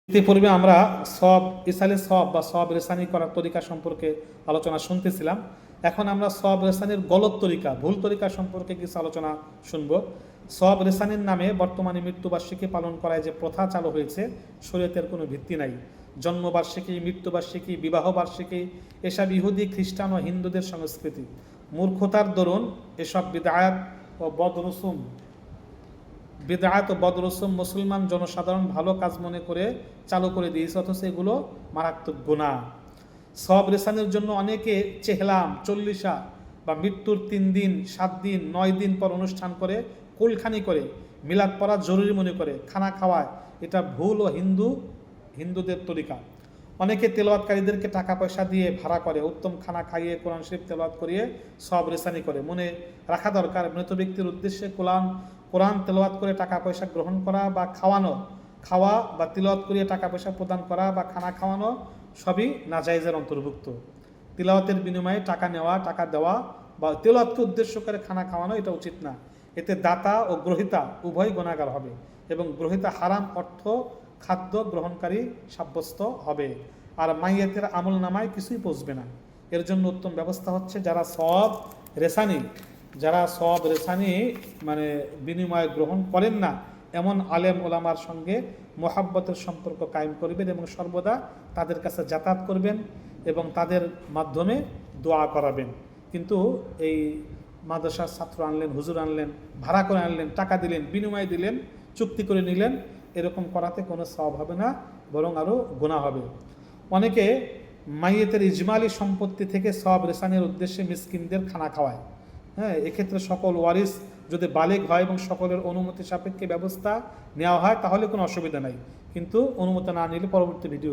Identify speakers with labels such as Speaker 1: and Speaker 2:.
Speaker 1: ইতিপূর্বে আমরা সব ইসালে সব বা সব রেসানি করার তরিকা সম্পর্কে আলোচনা শুনতেছিলাম। এখন আমরা সব রেসানির গলত তরিকা, ভুল তরিকা সম্পর্কে কিছু আলোচনা শুনব। সব রেসানির নামে বর্তমানে মৃত্যুবার্ষিকী পালন করায় যে প্রথা চালু হয়েছে, শরীয়তের কোনো ভিত্তি নাই। জন্মবার্ষিকী, মৃত্যুবার্ষিকী, বিবাহবার্ষিকী এসব ইহুদি, খ্রিস্টান ও হিন্দুদের সংস্কৃতি। মূর্খতার দরুন এসব বিদআত ও বদরসুম মুসলমান জনসাধারণ ভালো কাজ মনে করে চালু করে দিয়েছে, অথচ এগুলো মারাত্মক গুনাহ। সব রেসানের জন্য অনেকে চেহলাম, চল্লিশা বা মৃত্যুর 3 দিন, 7 দিন, 9 দিন পর অনুষ্ঠান করে, কুলখানি করে, মিলাদ পড়া জরুরি মনে করে খানা খাওয়ায়। এটা ভুল ও হিন্দুদের তরিকা। অনেকে তেলাওয়াতকারীদেরকে টাকা পয়সা দিয়ে ভাড়া করে, উত্তম খানা খাইয়ে কোরআন শরীফ তেলাওয়াত করিয়ে সব রেসানি করে। মনে রাখা দরকার, মৃত ব্যক্তির উদ্দেশ্যে কোরআন তেলাওয়াত করে টাকা পয়সা গ্রহণ করা বা খাওয়া বা তিলাওয়াত করিয়ে টাকা পয়সা প্রদান করা বা খানা খাওয়ানো সবই নাজায়েজের অন্তর্ভুক্ত। তিলাওয়াতের বিনিময়ে টাকা নেওয়া, টাকা দেওয়া বা তিলাওয়াতকে উদ্দেশ্য করে খানা খাওয়ানো এটা উচিত না। এতে দাতা ও গ্রহীতা উভয় গুনাহগার হবে এবং গ্রহীতা হারাম অর্থ খাদ্য গ্রহণকারী সাব্যস্ত হবে, আর মাইয়াতের আমল নামায় কিছুই পৌঁছবে না। এর জন্য উত্তম ব্যবস্থা হচ্ছে যারা সব রেসানি মানে বিনিময় গ্রহণ করেন না, এমন আলেম ওলামার সঙ্গে মোহাব্বতের সম্পর্ক কায়েম করবেন এবং সর্বদা তাদের কাছে যাতায়াত করবেন এবং তাদের মাধ্যমে দোয়া করাবেন। কিন্তু এই মাদ্রাসার ছাত্র আনলেন, হুজুর আনলেন, ভাড়া করে আনলেন, টাকা দিলেন, বিনিময় দিলেন, চুক্তি করে নিলেন, এরকম করাতে কোনো সওয়াব হবে না, বরং আরও গুনাহ হবে। অনেকে মাইয়েতের ইজমালি সম্পত্তি থেকে সব রেসানের উদ্দেশ্যে মিসকিনদের খানা খাওয়ায়। এক্ষেত্রে সকল ওয়ারিস যদি বালেগ হয় এবং সকলের অনুমতি সাপেক্ষে ব্যবস্থা নেওয়া হয় তাহলে কোনো অসুবিধা নাই, কিন্তু অনুমতি না নিলে পরবর্তী ভিডিও